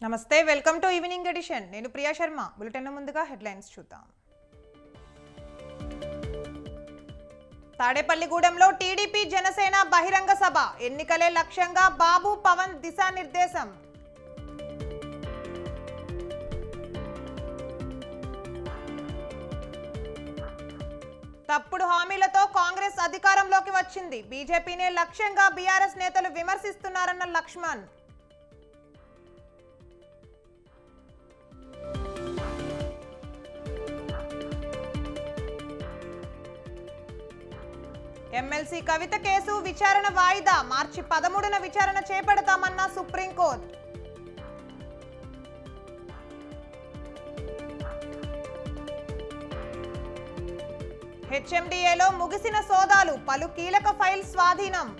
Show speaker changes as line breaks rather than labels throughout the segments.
నమస్తే, welcome to evening edition. నేను Priya Sharma. Bulletin ముందుగా హెడ్లైన్స్ చూద్దాం. తాడేపల్లిగూడెంలో టీడీపీ జనసేన బహిరంగ సభ. ఎన్నికలే లక్ష్యంగా బాబు పవన్ దిశానిర్దేశం. తప్పుడు హామీలతో కాంగ్రెస్ అధికారంలోకి వచ్చింది. బీజేపీనే లక్ష్యంగా బీఆర్ఎస్ నేతలు విమర్శిస్తున్నారన్న లక్ష్మణ్. ఎమ్మెల్సీ కవిత కేసు విచారణ వాయిదా. మార్చి 13న విచారణ చేపడతామన్న సుప్రీంకోర్టు. హెచ్ఎండిఏలో ముగిసిన సోదాలు. పలు కీలక ఫైల్ స్వాధీనం.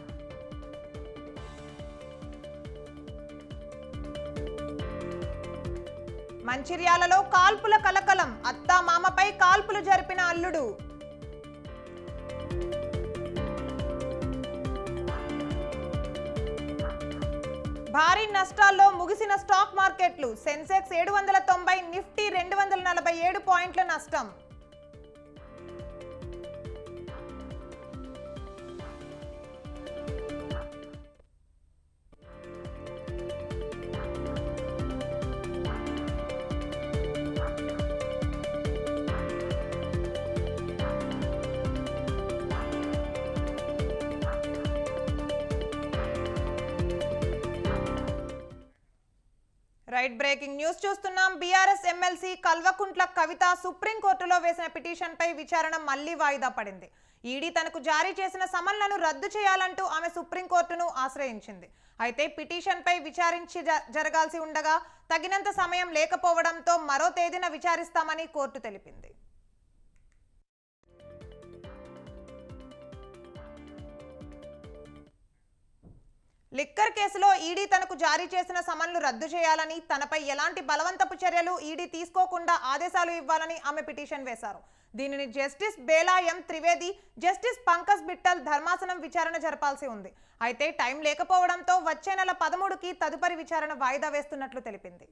మంచిర్యాలలో కాల్పుల కలకలం. అత్తా మామపై కాల్పులు జరిపిన అల్లుడు. భారీ నష్టాల్లో ముగిసిన స్టాక్ మార్కెట్లు. సెన్సెక్స్ 790, నిఫ్టీ 247 పాయింట్ల నష్టం. రైట్, బ్రేకింగ్ న్యూస్ చూస్తున్నాం. బీఆర్ఎస్ ఎమ్మెల్సీ కల్వకుంట్ల కవిత సుప్రీంకోర్టులో వేసిన పిటిషన్ పై విచారణ మళ్లీ వాయిదా పడింది. ఈడీ తనకు జారీ చేసిన సమన్లను రద్దు చేయాలంటూ ఆమె సుప్రీంకోర్టును ఆశ్రయించింది. అయితే పిటిషన్ పై విచారించి జరగాల్సి ఉండగా తగినంత సమయం లేకపోవడంతో మరో తేదీన విచారిస్తామని కోర్టు తెలిపింది. లిక్కర్ కేసులో ఈడీ తనకు జారీ చేసిన సమన్లు రద్దు చేయాలని, తనపై ఎలాంటి బలవంతపు చర్యలు ఈడీ తీసుకోకుండా ఆదేశాలు ఇవ్వాలని ఆమె పిటిషన్ వేశారు. దీనిని జస్టిస్ బేలా ఎం త్రివేది, జస్టిస్ పంకజ్ బిట్టల్ ధర్మాసనం విచారణ జరపాల్సి ఉంది. అయితే టైం లేకపోవడంతో వచ్చే నెల 13కి తదుపరి విచారణ వాయిదా వేస్తున్నట్లు తెలిపింది.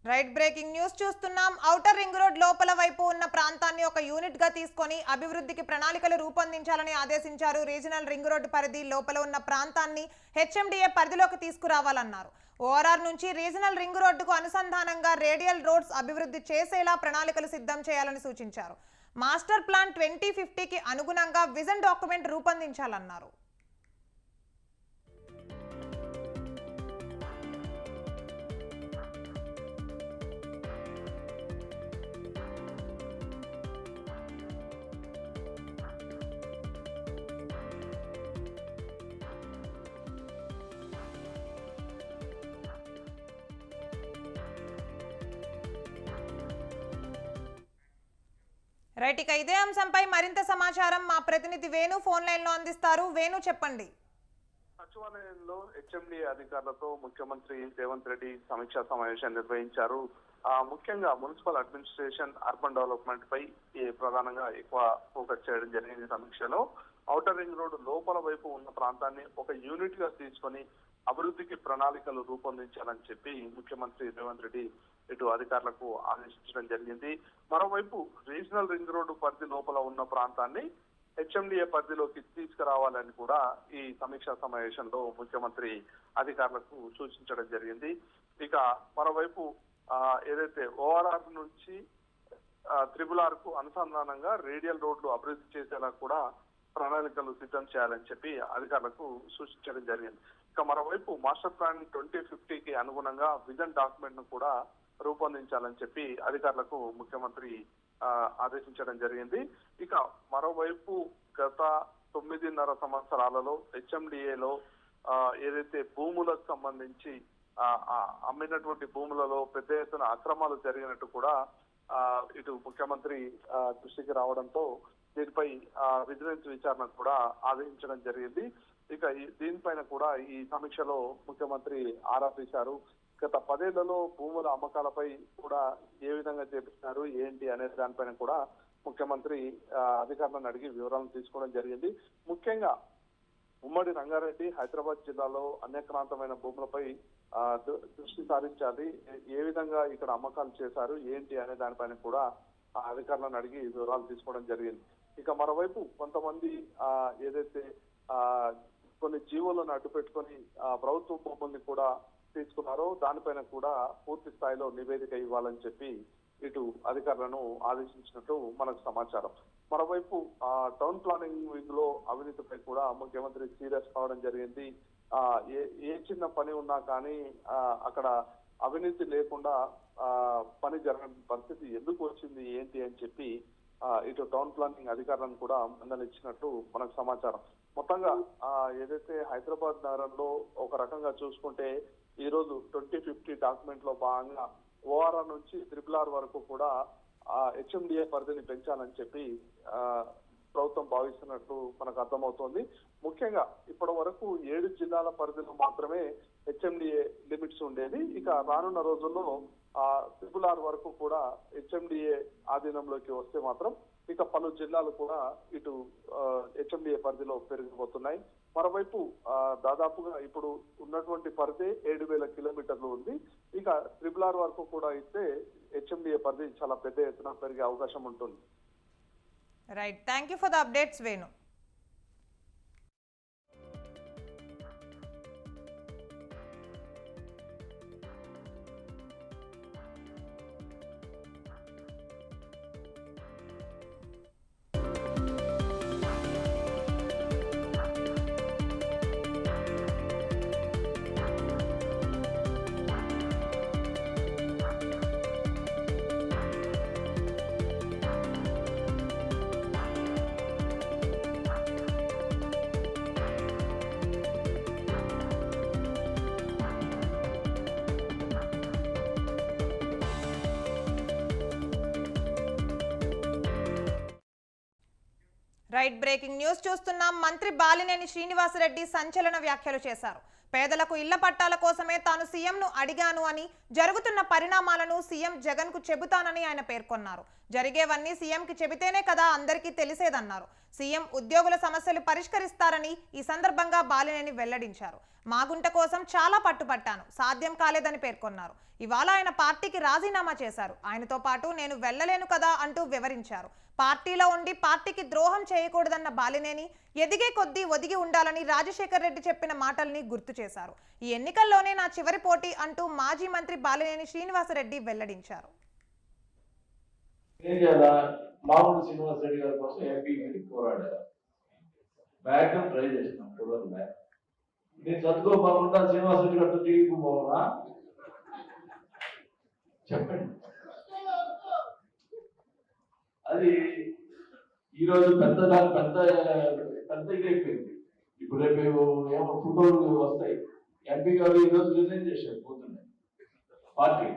రైట్, బ్రేకింగ్ న్యూస్ చూస్తున్నాం. ఔటర్ రింగ్ రోడ్ లోపల వైపు ఉన్న ప్రాంతాన్ని ఒక యూనిట్ గా తీసుకొని అభివృద్ధికి ప్రణాళికలు రూపొందించాలని ఆదేశించారు. రీజనల్ రింగ్ రోడ్ పరిధి లోపల ఉన్న ప్రాంతాన్ని హెచ్ఎండిఏ పరిధిలోకి తీసుకురావాలన్నారు. ఓఆర్ఆర్ నుంచి రీజనల్ రింగ్ రోడ్డుకు అనుసంధానంగా రేడియల్ రోడ్స్ అభివృద్ధి చేసేలా ప్రణాళికలు సిద్ధం చేయాలని సూచించారు. మాస్టర్ ప్లాన్ 2050కి అనుగుణంగా విజన్ డాక్యుమెంట్ రూపొందించాలన్నారు. రైట్, ఇక ఇదే అంశంపై మరింత సమాచారం మా ప్రతినిధి వేణు ఫోన్ లైన్ లో అందిస్తారు. వేణు, చెప్పండి.
సచివాలయంలో హెచ్ఎండి అధికారులతో ముఖ్యమంత్రి రేవంత్ రెడ్డి సమీక్షా సమావేశం నిర్వహించారు. ముఖ్యంగా మున్సిపల్ అడ్మినిస్ట్రేషన్, అర్బన్ డెవలప్మెంట్ పై ప్రధానంగా ఎక్కువ ఫోకస్ చేయడం జరిగింది. సమీక్షలో ఔటర్ రింగ్ రోడ్ లోపల వైపు ఉన్న ప్రాంతాన్ని ఒక యూనిట్ గా తీసుకొని అభివృద్ధికి ప్రణాళికలు రూపొందించాలని చెప్పి ముఖ్యమంత్రి రేవంత్ రెడ్డి ఇటు అధికారులకు ఆదేశించడం జరిగింది. మరోవైపు రీజనల్ రింగ్ రోడ్డు పరిధి లోపల ఉన్న ప్రాంతాన్ని హెచ్ఎండిఏ పరిధిలోకి తీసుకురావాలని కూడా ఈ సమీక్షా సమావేశంలో ముఖ్యమంత్రి అధికారులకు సూచించడం జరిగింది. ఇక మరోవైపు ఏదైతే ఓఆర్ఆర్ నుంచి త్రిబుల్ కు అనుసంధానంగా రేడియల్ రోడ్లు అభివృద్ధి చేసేలా కూడా ప్రణాళికలు సిద్ధం చేయాలని చెప్పి అధికారులకు సూచించడం జరిగింది. ఇక మరోవైపు మాస్టర్ ప్లాన్ 2050కి అనుగుణంగా విజన్ డాక్యుమెంట్ ను కూడా రూపొందించాలని చెప్పి అధికారులకు ముఖ్యమంత్రి ఆదేశించడం జరిగింది. ఇక మరోవైపు గత 9.5 సంవత్సరాలలో హెచ్ఎండిఏలో ఏదైతే భూములకు సంబంధించి అమ్మినటువంటి భూములలో పెద్ద ఎత్తున అక్రమాలు జరిగినట్టు కూడా ఇటు ముఖ్యమంత్రి దృష్టికి రావడంతో దీనిపై విజిలెన్స్ విచారణ కూడా ఆదేశించడం జరిగింది. ఇక దీనిపైన కూడా ఈ సమీక్షలో ముఖ్యమంత్రి ఆరా తీశారు. గత 10 ఏళ్లలో భూముల అమ్మకాలపై కూడా ఏ విధంగా చేపిస్తున్నారు ఏంటి అనే దానిపైన కూడా ముఖ్యమంత్రి అధికారులను అడిగి వివరాలను తీసుకోవడం జరిగింది. ముఖ్యంగా ఉమ్మడి రంగారెడ్డి, హైదరాబాద్ జిల్లాలో అనేకాంతమైన భూములపై దృష్టి సారించాలి, ఏ విధంగా ఇక్కడ అమ్మకాలు చేశారు ఏంటి అనే దానిపైన కూడా అధికారులను అడిగి వివరాలు తీసుకోవడం జరిగింది. ఇక మరోవైపు కొంతమంది ఏదైతే కొన్ని జీవోలను అడ్డు పెట్టుకొని ప్రభుత్వ భూముల్ని కూడా తీసుకున్నారో దానిపైన కూడా పూర్తి స్థాయిలో నివేదిక ఇవ్వాలని చెప్పి ఇటు అధికారులను ఆదేశించినట్టు మనకు సమాచారం. మరోవైపు టౌన్ ప్లానింగ్ వింగ్ లో అవినీతిపై కూడా ముఖ్యమంత్రి సీరియస్ కావడం జరిగింది. ఏ చిన్న పని ఉన్నా కానీ అక్కడ అవినీతి లేకుండా పని జరగని పరిస్థితి ఎందుకు వచ్చింది ఏంటి అని చెప్పి ఇటు టౌన్ ప్లానింగ్ అధికారులను కూడా మందలించినట్టు మనకు సమాచారం. మొత్తంగా ఏదైతే హైదరాబాద్ నగరంలో ఒక రకంగా చూసుకుంటే ఈ రోజు 2050 డాక్యుమెంట్ లో భాగంగా ఓఆర్ఆర్ నుంచి RRR వరకు కూడా హెచ్ఎండిఏ పరిధిని పెంచాలని చెప్పి ప్రభుత్వం భావిస్తున్నట్టు మనకు అర్థమవుతోంది. ముఖ్యంగా ఇప్పటి వరకు 7 జిల్లాల పరిధిలో మాత్రమే హెచ్ఎండిఏ లిమిట్స్ ఉండేది. ఇక రానున్న రోజుల్లో RRR వరకు కూడా హెచ్ఎండిఏ ఆధీనంలోకి వస్తే మాత్రం ఇక పలు జిల్లాలు కూడా ఇటు హెచ్ఎండిఏ పరిధిలో పెరిగిపోతున్నాయి. మరోవైపు దాదాపుగా ఇప్పుడు ఉన్నటువంటి పరిధి 7,000 కిలోమీటర్లు ఉంది. ఇక RRR వరకు కూడా ఇస్తే హెచ్ఎండిఏ పరిధి చాలా పెద్ద ఎత్తున పెరిగే అవకాశం ఉంటుంది.
Right, thank you for the updates Venu. Right, breaking news చూస్తున్నాం. మంత్రి బాలినేని శ్రీనివాసరెడ్డి సంచలన వ్యాఖ్యలు చేశారు. పేదలకు ఇళ్ల పట్టాల కోసమే తాను సీఎంను అడిగాను అని, జరుగుతున్న పరిణామాలను సీఎం జగన్ కు చెబుతానని ఆయన పేర్కొన్నారు. జరిగేవన్నీ సీఎంకి చెబితేనే కదా అందరికీ తెలిసేదన్నారు. సీఎం ఉద్యోగుల సమస్యలు పరిష్కరిస్తారని ఈ సందర్భంగా బాలినేని వెల్లడించారు. మాగుంట కోసం చాలా పట్టుపట్టాను, సాధ్యం కాలేదని పేర్కొన్నారు. ఇవాళ ఆయన పార్టీకి రాజీనామా చేశారు. ఆయనతో పాటు నేను వెళ్ళలేను కదా అంటూ వివరించారు. పార్టీలో ఉండి పార్టీకి ద్రోహం చేయకూడదన్న బాలినేని ఎదిగే కొద్దీ ఒదిగి ఉండాలని రాజశేఖర్ రెడ్డి చెప్పిన మాటల్ని గుర్తు చేశారు. ఈ ఎన్నికల్లోనే నా చివరి పోటీ అంటూ మాజీ మంత్రి బాలినేని శ్రీనివాసరెడ్డి వెల్లడించారు.
మామూలు శ్రీనివాసరెడ్డి గారి కోసం ఎంపీ పోరాడారు. మ్యాక్సిమం ట్రై చేసినాం కుదరలే. నేను చదువుకోకుండా శ్రీనివాసరెడ్డి గారితో టీవీకి పోవాలా చెప్పండి. అది ఈరోజు పెద్ద ఇది అయిపోయింది. ఇప్పుడు రేపు ఏమో ఫోటోలు వస్తాయి. ఎంపీ గారు ఈరోజు రిజైన్ చేశారు పోతుండే పార్టీ.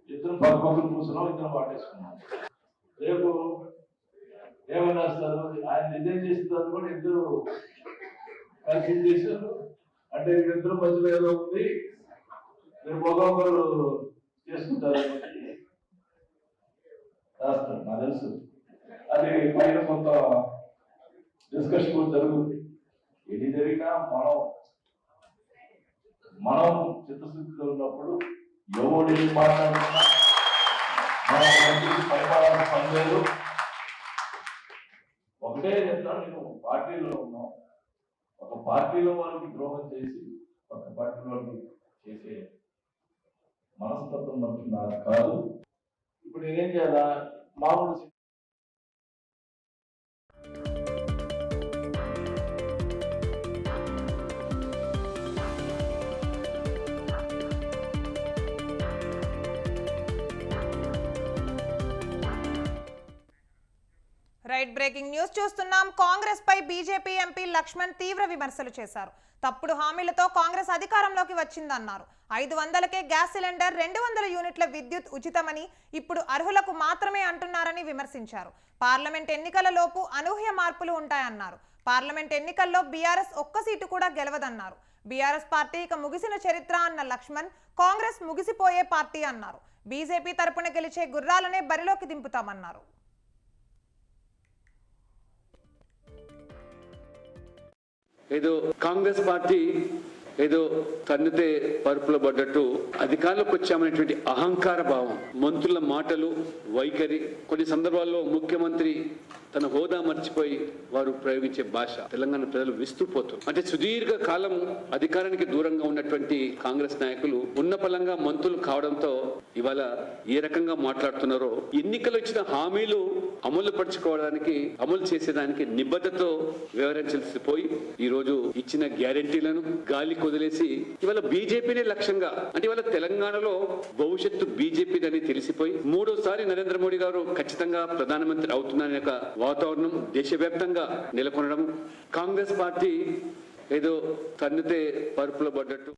ఇద్దరు పక్కపక్కన కూర్చున్నాం, ఇద్దరు పాటేసుకున్నాం. రేపు ఏమన్నా వస్తారు, ఆయన రిజైన్ చేస్తారు కూడా ఇద్దరు కలిసి చేశారు. అంటే వీళ్ళిద్దరు మధ్యలో ఏదో ఉంది, రేపు ఒకరు చేసుకుంటారు రాస్తారు. నాకు తెలుసు అది పైన కొంత డిస్కషన్ కూడా జరుగుతుంది. ఏది జరిగినా మనం చిత్తశుద్ధిలో ఉన్నప్పుడు ఎవరు మాట్లాడుతున్నా పరిపాలన పనిలేదు. ఒకటే చెప్తాను, నేను పార్టీలో ఉన్నాం. ఒక పార్టీలో వాళ్ళకి ద్రోహం చేసి ఒక పార్టీలో చేసే మనస్తత్వం నాకు కాదు. ఇప్పుడు నేనేం చేయాలా, మామూలు
రైట్ బ్రేకింగ్ న్యూస్ చూస్తున్నాం. కాంగ్రెస్ పై బీజేపీ ఎంపీ లక్ష్మణ్ తీవ్ర విమర్శలు చేశారు. తప్పుడు హామీలతో కాంగ్రెస్ అధికారంలోకి వచ్చిందన్నారు. 500కే గ్యాస్ సిలిండర్, 200 యూనిట్ల విద్యుత్ ఉచితమని ఇప్పుడు అర్హులకు మాత్రమే అంటున్నారని విమర్శించారు. పార్లమెంట్ ఎన్నికల లోపు అనూహ్య మార్పులు ఉంటాయన్నారు. పార్లమెంట్ ఎన్నికల్లో బీఆర్ఎస్ ఒక్క సీటు కూడా గెలవదన్నారు. బీఆర్ఎస్ పార్టీ ఇక ముగిసిన చరిత్ర అన్న లక్ష్మణ్, కాంగ్రెస్ ముగిసిపోయే పార్టీ అన్నారు. బీజేపీ తరపున గెలిచే గుర్రాలనే బరిలోకి దింపుతామన్నారు.
ఏదో కాంగ్రెస్ పార్టీ ఏదో తన్నితే పరుపులో పడ్డట్టు అధికారంలోకి వచ్చామనేటువంటి అహంకార భావం, మంత్రుల మాటలు, వైఖరి, కొన్ని సందర్భాల్లో ముఖ్యమంత్రి తన హోదా మర్చిపోయి వారు ప్రయోగించే భాష తెలంగాణ ప్రజలు విస్తుపోతున్నారు. అంటే సుదీర్ఘ కాలం అధికారానికి దూరంగా ఉన్నటువంటి కాంగ్రెస్ నాయకులు ఉన్నపలంగా మంత్రులు కావడంతో ఇవాళ ఏ రకంగా మాట్లాడుతున్నారో, ఎన్నికలు ఇచ్చిన హామీలు అమలు పరుచుకోవడానికి, అమలు చేసేదానికి నిబద్ధతతో వ్యవహరించాల్సిపోయి ఈ రోజు ఇచ్చిన గ్యారెంటీలను గాలి వదిలేసి ఇవాళ బీజేపీనే లక్ష్యంగా, అంటే ఇవాళ తెలంగాణలో భవిష్యత్తు బీజేపీదని తెలిసిపోయి మూడోసారి నరేంద్ర మోడీ గారు ఖచ్చితంగా ప్రధానమంత్రి అవుతున్నారనే ఒక వాతావరణం దేశవ్యాప్తంగా నెలకొనడం, కాంగ్రెస్ పార్టీ ఏదో తన్నితే పరుపులో పడ్డట్టు.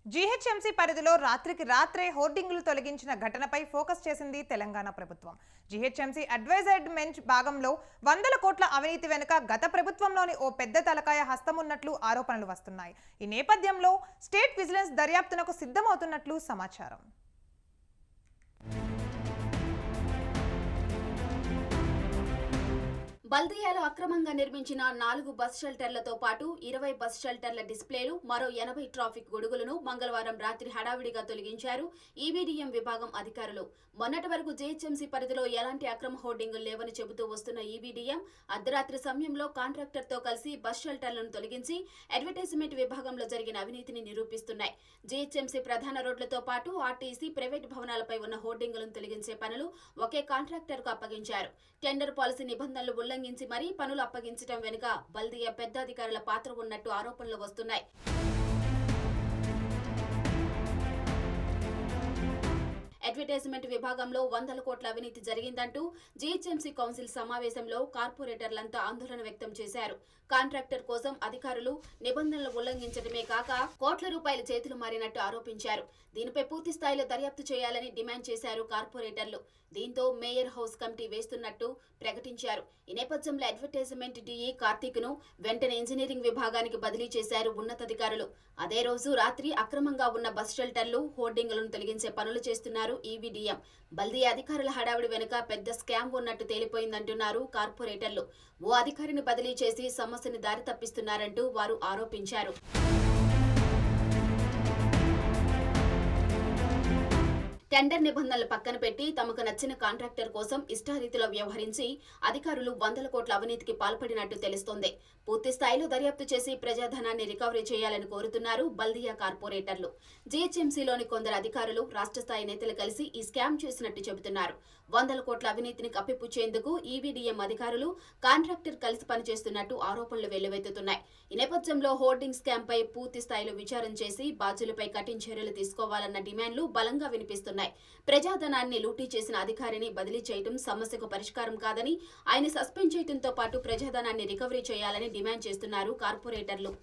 జీహెచ్ఎంసీ పరిధిలో రాత్రికి రాత్రే హోర్డింగులు తొలగించిన ఘటనపై ఫోకస్ చేసింది తెలంగాణ ప్రభుత్వం. జీహెచ్ఎంసీ అడ్వైజర్మెంట్ భాగంలో 100 కోట్ల అవినీతి వెనుక గత ప్రభుత్వంలోని ఓ పెద్ద తలకాయ హస్తమున్నట్లు ఆరోపణలు వస్తున్నాయి. ఈ నేపథ్యంలో స్టేట్ విజిలెన్స్ దర్యాప్తునకు సిద్ధమవుతున్నట్లు సమాచారం.
బల్దియాలో అక్రమంగా నిర్మించిన 4 బస్ షెల్టర్లతో పాటు 20 బస్ షెల్టర్ల డిస్ప్లేలు, మరో 80 ట్రాఫిక్ గొడుగులను మంగళవారం రాత్రి హడావిడిగా తొలగించారు ఈబీడీఎం విభాగం అధికారులు. మొన్నటి వరకు జీహెచ్ఎంసీ పరిధిలో ఎలాంటి అక్రమ హోర్డింగులు లేవని చెబుతూ వస్తున్న ఈబీడీఎం అర్ధరాత్రి సమయంలో కాంట్రాక్టర్తో కలిసి బస్ షెల్టర్లను తొలగించి అడ్వర్టైజ్మెంట్ విభాగంలో జరిగిన అవినీతిని నిరూపిస్తున్నాయి. జీహెచ్ఎంసీ ప్రధాన రోడ్లతో పాటు ఆర్టీసీ, ప్రైవేట్ భవనాలపై ఉన్న హోర్డింగులను తొలగించే పనులు ఒకే కాంట్రాక్టర్కు అప్పగించారు. టెండర్ పాలసీ నిబంధనలు ఉల్లంఘించి మరీ పనులు అప్పగించడం వెనుక బల్దియా పెద్ద అధికారుల పాత్ర ఉన్నట్టు ఆరోపణలు వస్తున్నాయి. అడ్వర్టైజ్మెంట్ విభాగంలో 100 కోట్ల అవినీతి జరిగిందంటూ జీహెచ్ఎంసీ కౌన్సిల్ సమావేశంలో కార్పొరేటర్లంతా ఆందోళన వ్యక్తం చేశారు. కాంట్రాక్టర్ కోసం అధికారులు నిబంధనలు ఉల్లంఘించడమే కాక కోట్ల రూపాయల చేతులు మారినట్టు ఆరోపించారు. దీనిపై పూర్తి స్థాయిలో దర్యాప్తు చేయాలని డిమాండ్ చేశారు కార్పొరేటర్లు. దీంతో మేయర్ హౌస్ కమిటీ వేస్తున్నట్టు ప్రకటించారు. ఈ నేపథ్యంలో అడ్వర్టైజ్మెంట్ డీఈ కార్తీక్ ను వెంటనే ఇంజనీరింగ్ విభాగానికి బదిలీ చేశారు ఉన్నతాధికారులు. అదే రోజు రాత్రి అక్రమంగా ఉన్న బస్ షెల్టర్లు, హోర్డింగులను తొలగించే పనులు చేస్తున్నారు ఈబీడీఎం. బల్దియా అధికారుల హడావిడి వెనుక పెద్ద స్కామ్ ఉన్నట్టు తేలిపోయిందంటున్నారు కార్పొరేటర్లు. ఓ అధికారిని బదిలీ చేసి సమస్యను దారి తప్పిస్తున్నారంటూ వారు ఆరోపించారు. టెండర్ నిబంధనలు పక్కన పెట్టి తమకు నచ్చిన కాంట్రాక్టర్ కోసం ఇష్టారీతిలో వ్యవహరించి అధికారులు 100 కోట్ల అవినీతికి పాల్పడినట్టు తెలుస్తోంది. పూర్తి స్థాయిలో దర్యాప్తు చేసి ప్రజాధనాన్ని రికవరీ చేయాలని కోరుతున్నారు బల్దియా కార్పొరేటర్లు. జీహెచ్ఎంసీలోని కొందరు అధికారులు, రాష్ట్ర స్థాయి నేతలు కలిసి ఈ స్కామ్ చేసినట్టు చెబుతున్నారు. 100 కోట్ల అవినీతిని కప్పిపుచ్చేందుకు ఈబీడీఎం అధికారులు, కాంట్రాక్టర్ కలిసి పనిచేస్తున్నట్టు ఆరోపణలు వెల్లువెత్తుతున్నాయి. ఈ నేపథ్యంలో హోర్డింగ్ స్కామ్ పై పూర్తి స్థాయిలో విచారణ చేసి బాధ్యులపై కఠిన చర్యలు తీసుకోవాలన్న డిమాండ్లు బలంగా వినిపిస్తున్నాయి. ప్రజాధనాన్ని లూటీ చేసిన అధికారిని బదిలీ చేయడం సమస్యకు పరిష్కారం కాదని, ఆయన సస్పెండ్ చేయడంతో పాటు ప్రజాధనాన్ని రికవరీ చేయాలని డిమాండ్ చేస్తున్నారు కార్పొరేటర్లు.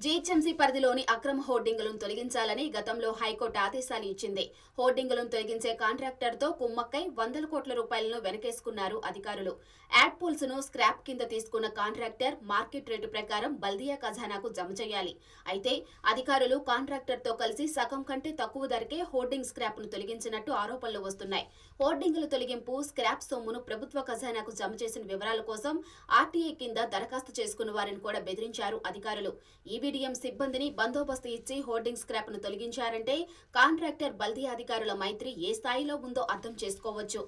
జీహెచ్ఎంసీ పరిధిలోని అక్రమ హోర్డింగులను తొలగించాలని గతంలో హైకోర్టు ఆదేశాలు ఇచ్చింది. హోర్డింగులను తొలగించే కాంట్రాక్టర్తో కుమ్మక్కై 100 కోట్ల రూపాయలను వెనకేసుకున్నారు అధికారులు. యాడ్ పూల్స్ ను స్క్రాప్ కింద తీసుకున్న కాంట్రాక్టర్ మార్కెట్ రేటు ప్రకారం బల్దియా ఖజానాకు జమ చేయాలి. అయితే అధికారులు కాంట్రాక్టర్తో కలిసి సగం కంటే తక్కువ ధరకే హోర్డింగ్ స్క్రాప్ ను తొలగించినట్టు ఆరోపణలు వస్తున్నాయి. హోర్డింగుల తొలగింపు, స్క్రాప్ సొమ్మును ప్రభుత్వ ఖజానాకు జమ చేసిన వివరాల కోసం ఆర్టీఐ కింద దరఖాస్తు చేసుకున్న వారిని కూడా బెదిరించారు అధికారులు. ఈబీడీఎం సిబ్బందిని బందోబస్తు ఇచ్చి హోర్డింగ్ స్క్రాప్ ను తొలగించారంటే కాంట్రాక్టర్ బల్దియా అధికారుల మైత్రి ఏ స్థాయిలో ఉందో అర్థం చేసుకోవచ్చు.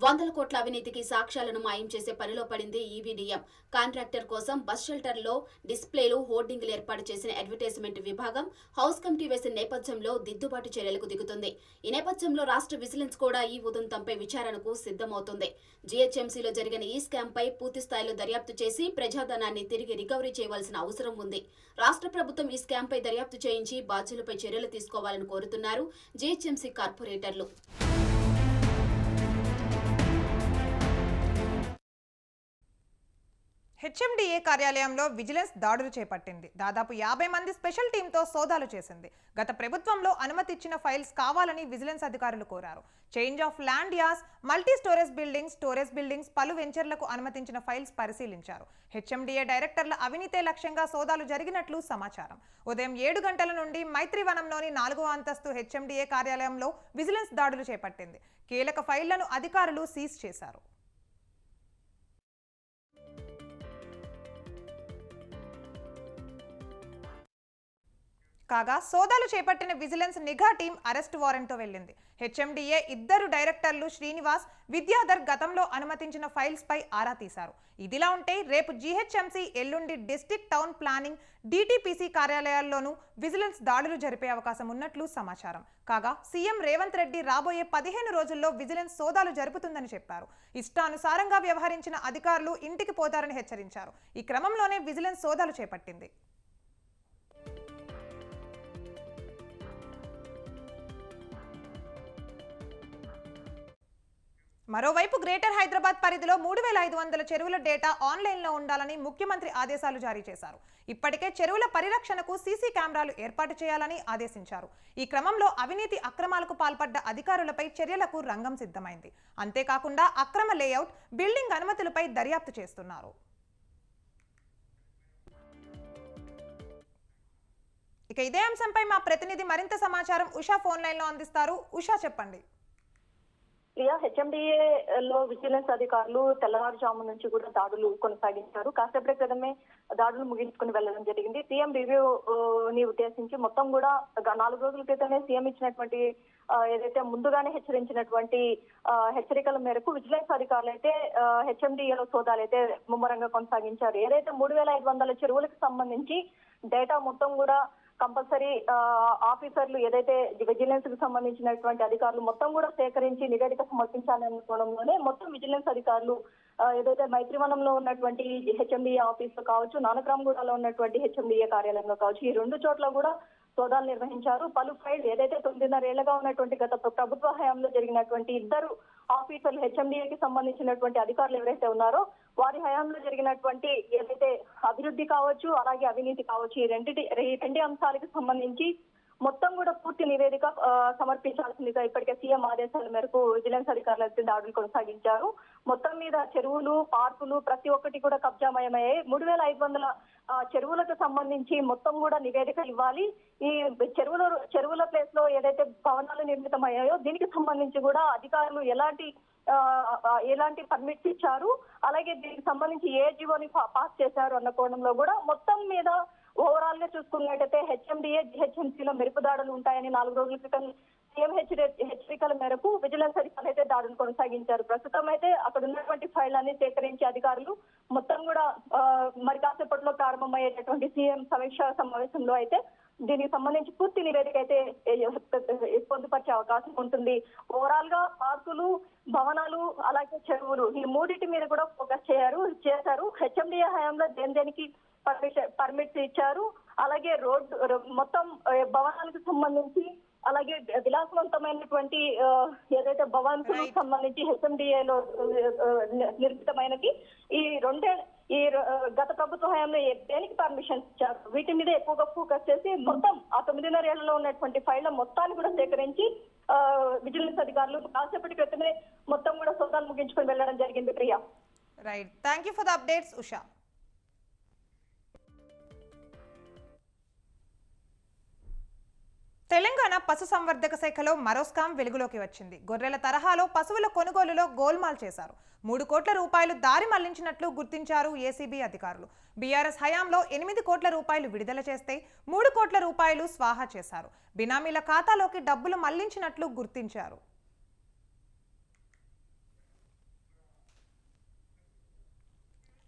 వందల కోట్ల అవినీతికి సాక్ష్యాలను మాయం చేసే పనిలో పడింది ఈవీడీఎం. కాంట్రాక్టర్ కోసం బస్ షెల్టర్లో డిస్ప్లేలు, హోర్డింగ్లు ఏర్పాటు చేసిన అడ్వర్టైజ్మెంట్ విభాగం హౌస్ కమిటీ వేసిన నేపథ్యంలో దిద్దుబాటు చర్యలకు దిగుతుంది. ఈ నేపథ్యంలో రాష్ట్ర విజిలెన్స్ కూడా ఈ ఉదంతంపై విచారణకు సిద్ధమవుతుంది. జీహెచ్ఎంసీలో జరిగిన ఈ స్కామ్ పై పూర్తి స్థాయిలో దర్యాప్తు చేసి ప్రజాధనాన్ని తిరిగి రికవరీ చేయవలసిన అవసరం ఉంది. రాష్ట్ర ప్రభుత్వం ఈ స్కామ్ పై దర్యాప్తు చేయించి బాధ్యులపై చర్యలు తీసుకోవాలని కోరుతున్నారు జీహెచ్ఎంసీ కార్పొరేటర్లు.
హెచ్ఎండిఏ కార్యాలయంలో విజిలెన్స్ దాడులు చేపట్టింది. దాదాపు 50 మంది స్పెషల్ టీంతో సోదాలు చేసింది. గత ప్రభుత్వంలో అనుమతి ఇచ్చిన ఫైల్స్ కావాలని విజిలెన్స్ అధికారులు కోరారు. Change of land use, multi storage buildings, పలు వెంచర్లకు అనుమతించిన ఫైల్స్ పరిశీలించారు. హెచ్ఎండిఏ డైరెక్టర్ల అవినీతే లక్ష్యంగా సోదాలు జరిగినట్లు సమాచారం. ఉదయం 7 గంటల నుండి మైత్రివనంలోని 4వ అంతస్తు హెచ్ఎండిఏ కార్యాలయంలో విజిలెన్స్ దాడులు చేపట్టింది. కీలక ఫైళ్లను అధికారులు సీజ్ చేశారు. కాగా సోదాలు చేపట్టిన విజిలెన్స్ నిఘా టీం అరెస్ట్ వారెంట్తో వెళ్లింది. హెచ్ఎండిఏ 2 డైరెక్టర్లు శ్రీనివాస్, విద్యాధర్ గతంలో అనుమతించిన ఫైల్స్ పై ఆరా తీశారు. ఇదిలా ఉంటే రేపు జీహెచ్ఎంసీ, ఎల్లుండి డిస్ట్రిక్ట్ టౌన్ ప్లానింగ్, డిటిపిసి కార్యాలయాల్లోనూ విజిలెన్స్ దాడులు జరిపే అవకాశం ఉన్నట్లు సమాచారం. కాగా సీఎం రేవంత్ రెడ్డి రాబోయే 15 రోజుల్లో విజిలెన్స్ సోదాలు జరుపుతుందని చెప్పారు. ఇష్టానుసారంగా వ్యవహరించిన అధికారులు ఇంటికి పోతారని హెచ్చరించారు. ఈ క్రమంలోనే విజిలెన్స్ సోదాలు చేపట్టింది. మరోవైపు గ్రేటర్ హైదరాబాద్ పరిధిలో 3500 చెరువుల డేటా ఆన్లైన్లో ఉండాలని ముఖ్యమంత్రి ఆదేశాలు జారీ చేశారు. ఇప్పటికే చెరువుల పరిరక్షణకు సీసీ కెమెరాలు ఏర్పాటు చేయాలని ఆదేశించారు. ఈ క్రమంలో అవినీతి అక్రమాలకు పాల్పడ్డ అధికారులపై చర్యలకు రంగం సిద్ధమైంది. అంతేకాకుండా అక్రమ లేఅవుట్, బిల్డింగ్ అనుమతులపై దర్యాప్తు చేస్తున్నారు. ఇక ఇదే అంశంపై మా ప్రతినిధి మరింత సమాచారం ఉషా ఫోన్ లైన్లో అందిస్తారు. ఉషా, చెప్పండి.
ప్రియా, హెచ్ఎండిఏ లో విజిలెన్స్ అధికారులు తెల్లవారుజాము నుంచి కూడా దాడులు కొనసాగించారు. కాసేపటి క్రితమే దాడులు ముగించుకుని వెళ్లడం జరిగింది. సీఎం రివ్యూని ఉద్దేశించి మొత్తం కూడా 4 రోజుల క్రితమే సీఎం ఇచ్చినటువంటి ఏదైతే ముందుగానే హెచ్చరించినటువంటి హెచ్చరికల మేరకు విజిలెన్స్ అధికారులు అయితే హెచ్ఎండిఏలో సోదాలు అయితే ముమ్మరంగా కొనసాగించారు. ఏదైతే 3500 చెరువులకు సంబంధించి డేటా మొత్తం కూడా కంపల్సరీ ఆఫీసర్లు ఏదైతే విజిలెన్స్ కు సంబంధించినటువంటి అధికారులు మొత్తం కూడా సేకరించి నివేదిక సమర్పించాలనుకోవడంలోనే మొత్తం విజిలెన్స్ అధికారులు ఏదైతే మైత్రివనంలో ఉన్నటువంటి హెచ్ఎండిఏ ఆఫీస్ లో కావచ్చు, నానక్రామ్గూడలో ఉన్నటువంటి హెచ్ఎండిఏ కార్యాలయంలో కావచ్చు, ఈ 2 చోట్ల కూడా సోదాలు నిర్వహించారు. పలు ఫైల్ ఏదైతే 9.5 ఏళ్లుగా ఉన్నటువంటి గత ప్రభుత్వ హయాంలో జరిగినటువంటి 2 ఆఫీసర్లు హెచ్ఎండిఏకి సంబంధించినటువంటి అధికారులు ఎవరైతే ఉన్నారో వారి హయాంలో జరిగినటువంటి ఏదైతే అభివృద్ధి కావచ్చు, అలాగే అవినీతి కావచ్చు, ఈ రెండు అంశాలకు సంబంధించి మొత్తం కూడా పూర్తి నివేదిక సమర్పించాల్సిందిగా ఇప్పటికే సీఎం ఆదేశాల మేరకు విజిలెన్స్ అధికారులు అయితే దాడులు కొనసాగించారు. మొత్తం మీద చెరువులు, పార్కులు ప్రతి ఒక్కటి కూడా కబ్జామయమయ్యాయి. 3500 చెరువులకు సంబంధించి మొత్తం కూడా నివేదిక ఇవ్వాలి. ఈ చెరువుల ప్లేస్ లో ఏదైతే భవనాలు నిర్మితమయ్యాయో దీనికి సంబంధించి కూడా అధికారులు ఎలాంటి పర్మిట్స్ ఇచ్చారు, అలాగే దీనికి సంబంధించి ఏ జీవోని పాస్ చేశారు అన్న కోణంలో కూడా మొత్తం మీద ఓవరాల్ గా చూసుకున్నట్టయితే హెచ్ఎండిఏ, జీహెచ్ఎంసీలో మెరుపు దాడులు ఉంటాయని 4 రోజుల క్రితం సీఎం హెచ్చరికల మేరకు విజిలెన్స్ అధికారులు అయితే దాడులు కొనసాగించారు. ప్రస్తుతం అయితే అక్కడ ఉన్నటువంటి ఫైల్ అన్ని సేకరించి అధికారులు మొత్తం కూడా మరి కాసేపట్లో ప్రారంభమయ్యేటటువంటి సీఎం సమీక్ష సమావేశంలో అయితే దీనికి సంబంధించి పూర్తి నివేదిక అయితే పొందుపరిచే అవకాశం ఉంటుంది. ఓవరాల్ గా పార్కులు, భవనాలు, అలాగే చెరువులు ఈ 3 మీద కూడా ఫోకస్ చేశారు. హెచ్ఎండిఏ హయాంలో దేనికి పర్మిట్స్ ఇచ్చారు, అలాగే మొత్తం భవనాలకు సంబంధించి, అలాగే విలాసవంతమైనటువంటి ఏదైతే భవనాలకు సంబంధించి హెచ్ఎండిఏలో నిర్మితమైనవి ఈ గత ప్రభుత్వ హయాంలో దేనికి పర్మిషన్స్ ఇచ్చారు, వీటి మీద ఎక్కువగా ఫోకస్ చేసి మొత్తం ఆ 9.5 ఏళ్లలో ఉన్నటువంటి ఫైళ్ల మొత్తాన్ని కూడా సేకరించి విజిలెన్స్ అధికారులు కాసేపటి క్రితమే మొత్తం కూడా సోదాలు ముగించుకొని వెళ్లడం జరిగింది. Priya,
right, thank you for the updates Usha. Telangana పశుసంవర్ధక శాఖలో మరో స్కామ్ వెలుగులోకి వచ్చింది. గొర్రెల తరహాలో పశువుల కొనుగోలులో గోల్మాల్ చేశారు. 3 కోట్ల రూపాయలు దారి మళ్లించినట్లు గుర్తించారు ఏసీబీ అధికారులు. బీఆర్ఎస్ హయాంలో 8 కోట్ల రూపాయలు విడుదల చేస్తే 3 కోట్ల రూపాయలు స్వాహా చేశారు. బినామీల ఖాతాలోకి డబ్బులు మళ్లించినట్లు గుర్తించారు.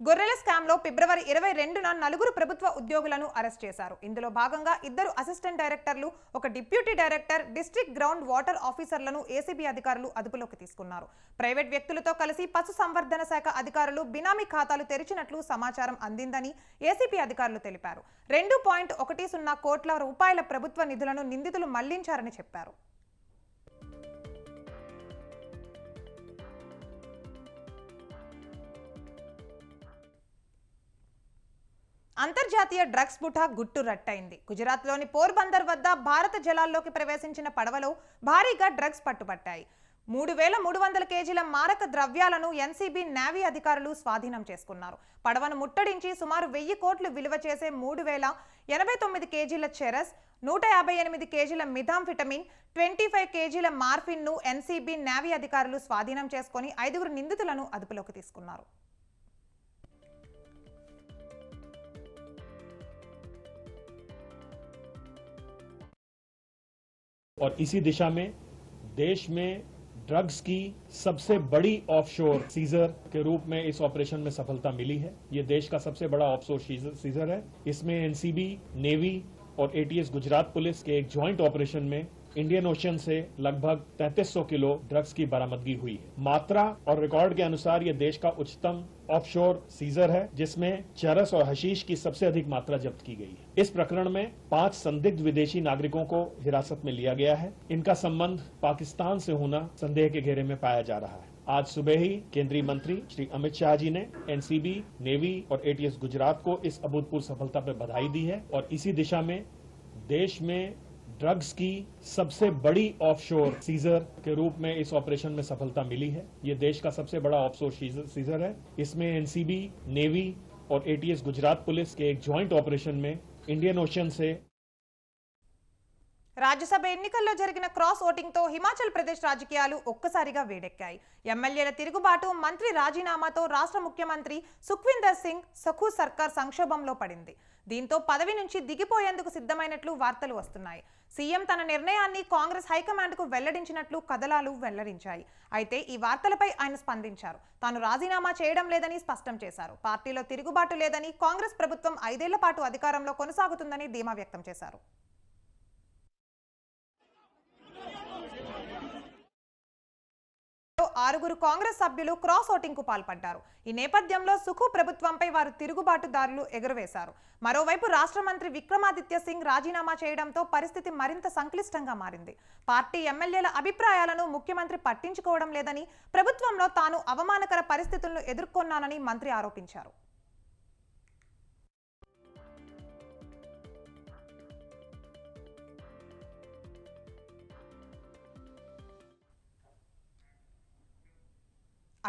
గొర్రెల స్కామ్ లో ఫిబ్రవరి 22న 4 ప్రభుత్వ ఉద్యోగులను అరెస్ట్ చేశారు. ఇందులో భాగంగా 2 అసిస్టెంట్ డైరెక్టర్లు, ఒక deputy director, district ground water ఆఫీసర్లను ఏసీబీ అధికారులు అదుపులోకి తీసుకున్నారు. ప్రైవేట్ వ్యక్తులతో కలిసి పశు సంవర్ధన శాఖ అధికారులు బినామీ ఖాతాలు తెరిచినట్లు సమాచారం అందిందని ఏసీబీ అధికారులు తెలిపారు. 2.10 కోట్ల రూపాయల ప్రభుత్వ నిధులను నిందితులు మళ్లించారని చెప్పారు. అంతర్జాతీయ డ్రగ్స్ ముఠా గుట్టు రట్టయింది. గుజరాత్లోని పోర్బందర్ వద్ద భారత జలాల్లోకి ప్రవేశించిన పడవలో భారీగా డ్రగ్స్ పట్టుబట్టాయి. 3,300 కేజీల మారక ద్రవ్యాలను ఎన్సీబీ నేవీ అధికారులు స్వాధీనం చేసుకున్నారు. పడవను ముట్టడించి సుమారు 1000 కోట్లు విలువ చేసే 3,089 కేజీల చెరస్, 158 కేజీల మిథాంఫిటమిన్, 25 కేజీల మార్ఫిన్ను ఎన్సీబీ నేవీ అధికారులు స్వాధీనం చేసుకుని 5 నిందితులను అదుపులోకి తీసుకున్నారు.
और इसी दिशा में देश में ड्रग्स की सबसे बड़ी ऑफशोर सीजर के रूप में इस ऑपरेशन में सफलता मिली है। ये देश का सबसे बड़ा ऑफशोर सीजर है। इसमें एनसीबी, नेवी और एटीएस गुजरात पुलिस के एक ज्वाइंट ऑपरेशन में इंडियन ओशन से लगभग 3300 किलो ड्रग्स की बरामदगी हुई है। मात्रा और रिकॉर्ड के अनुसार ये देश का उच्चतम ऑफशोर सीजर है, जिसमें चरस और हशीश की सबसे अधिक मात्रा जब्त की गई है। इस प्रकरण में 5 संदिग्ध विदेशी नागरिकों को हिरासत में लिया गया है। इनका संबंध पाकिस्तान से होना संदेह के घेरे में पाया जा रहा है। आज सुबह ही केंद्रीय मंत्री श्री अमित शाह जी ने एनसीबी, नेवी और एटीएस गुजरात को इस अभूतपूर्व सफलता पर बधाई दी है और इसी दिशा में देश में ड्रग्स की सबसे बड़ी ऑफशोर सीजर के रूप में इस ऑपरेशन में सफलता मिली है। ये देश का सबसे बड़ा ऑफशोर सीजर है। इसमें एनसीबी, नेवी और एटीएस गुजरात पुलिस के एक ज्वाइंट ऑपरेशन में इंडियन ओशन से
రాజ్యసభ ఎన్నికల్లో జరిగిన క్రాస్ ఓటింగ్తో హిమాచల్ ప్రదేశ్ రాజకీయాలు ఒక్కసారిగా వేడెక్కాయి. ఎమ్మెల్యేల తిరుగుబాటు, మంత్రి రాజీనామాతో రాష్ట్ర ముఖ్యమంత్రి సుఖ్వీందర్ సింగ్ సఖు సర్కార్ సంక్షోభంలో పడింది. దీంతో పదవి నుంచి దిగిపోయేందుకు సిద్ధమైనట్లు వార్తలు వస్తున్నాయి. సీఎం తన నిర్ణయాన్ని కాంగ్రెస్ హైకమాండ్కు వెల్లడించినట్లు కథనాలు వెల్లడించాయి. అయితే ఈ వార్తలపై ఆయన స్పందించారు. తాను రాజీనామా చేయడం లేదని స్పష్టం చేశారు. పార్టీలో తిరుగుబాటు లేదని, కాంగ్రెస్ ప్రభుత్వం 5 ఏళ్ల పాటు అధికారంలో కొనసాగుతుందని ధీమా వ్యక్తం చేశారు. 6 కాంగ్రెస్ సభ్యులు క్రాస్ ఓటింగ్ కు పాల్పడ్డారు. ఈ నేపథ్యంలో సుఖు ప్రభుత్వంపై వారు తిరుగుబాటుదారులు ఎగురవేశారు. మరోవైపు రాష్ట్ర మంత్రి విక్రమాదిత్య సింగ్ రాజీనామా చేయడంతో పరిస్థితి మరింత సంక్లిష్టంగా మారింది. పార్టీ ఎమ్మెల్యేల అభిప్రాయాలను ముఖ్యమంత్రి పట్టించుకోవడం లేదని, ప్రభుత్వంలో తాను అవమానకర పరిస్థితులను ఎదుర్కొన్నానని మంత్రి ఆరోపించారు.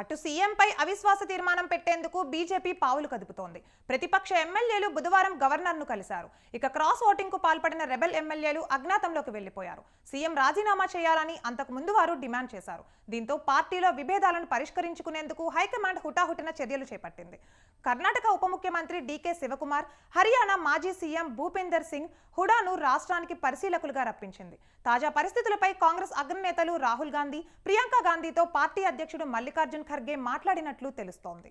అటు సీఎంపై అవిశ్వాస తీర్మానం పెట్టేందుకు బీజేపీ పావులు కదుపుతోంది. ప్రతిపక్ష ఎమ్మెల్యేలు బుధవారం గవర్నర్ను కలిశారు. ఇక క్రాస్ ఓటింగ్కు పాల్పడిన రెబెల్ ఎమ్మెల్యేలు అజ్ఞాతంలోకి వెళ్లిపోయారు. సీఎం రాజీనామా చేయాలని అంతకు ముందు వారు డిమాండ్ చేశారు. దీంతో పార్టీలో విభేదాలను పరిష్కరించుకునేందుకు హైకమాండ్ హుటాహుటిన చర్యలు చేపట్టింది. కర్ణాటక ఉప ముఖ్యమంత్రి డీకే శివకుమార్, హర్యానా మాజీ సీఎం భూపేందర్ సింగ్ హుడాను రాష్ట్రానికి పరిశీలకులుగా రప్పించింది. తాజా పరిస్థితులపై కాంగ్రెస్ అగ్రనేతలు రాహుల్ గాంధీ, ప్రియాంక గాంధీతో పార్టీ అధ్యక్షుడు మల్లికార్జున్ ఖర్గే మాట్లాడినట్లు తెలుస్తోంది.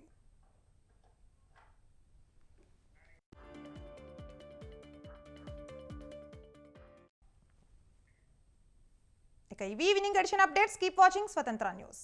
ఇక evening edition updates. Keep watching Swatantra news.